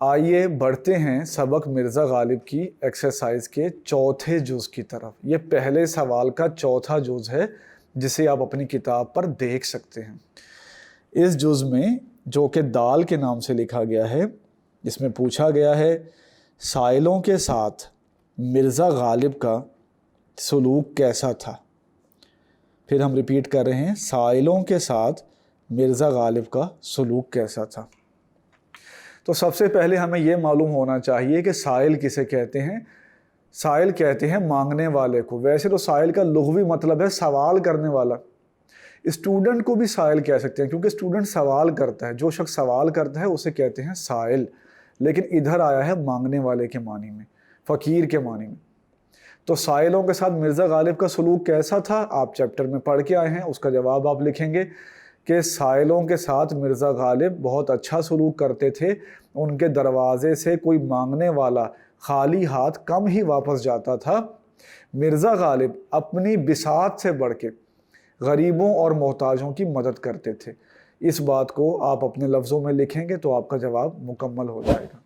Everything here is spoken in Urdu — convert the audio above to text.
آئیے بڑھتے ہیں سبق مرزا غالب کی ایکسرسائز کے چوتھے جز کی طرف۔ یہ پہلے سوال کا چوتھا جز ہے جسے آپ اپنی کتاب پر دیکھ سکتے ہیں۔ اس جز میں جو کہ دال کے نام سے لکھا گیا ہے، اس میں پوچھا گیا ہے سائلوں کے ساتھ مرزا غالب کا سلوک کیسا تھا۔ پھر ہم ریپیٹ کر رہے ہیں، سائلوں کے ساتھ مرزا غالب کا سلوک کیسا تھا۔ تو سب سے پہلے ہمیں یہ معلوم ہونا چاہیے کہ سائل کسے کہتے ہیں۔ سائل کہتے ہیں مانگنے والے کو۔ ویسے تو سائل کا لغوی مطلب ہے سوال کرنے والا۔ اسٹوڈنٹ کو بھی سائل کہہ سکتے ہیں کیونکہ اسٹوڈنٹ سوال کرتا ہے، جو شخص سوال کرتا ہے اسے کہتے ہیں سائل، لیکن ادھر آیا ہے مانگنے والے کے معنی میں، فقیر کے معنی میں۔ تو سائلوں کے ساتھ مرزا غالب کا سلوک کیسا تھا، آپ چیپٹر میں پڑھ کے آئے ہیں، اس کا جواب آپ لکھیں گے کہ سائلوں کے ساتھ مرزا غالب بہت اچھا سلوک کرتے تھے۔ ان کے دروازے سے کوئی مانگنے والا خالی ہاتھ کم ہی واپس جاتا تھا۔ مرزا غالب اپنی بساط سے بڑھ کے غریبوں اور محتاجوں کی مدد کرتے تھے۔ اس بات کو آپ اپنے لفظوں میں لکھیں گے تو آپ کا جواب مکمل ہو جائے گا۔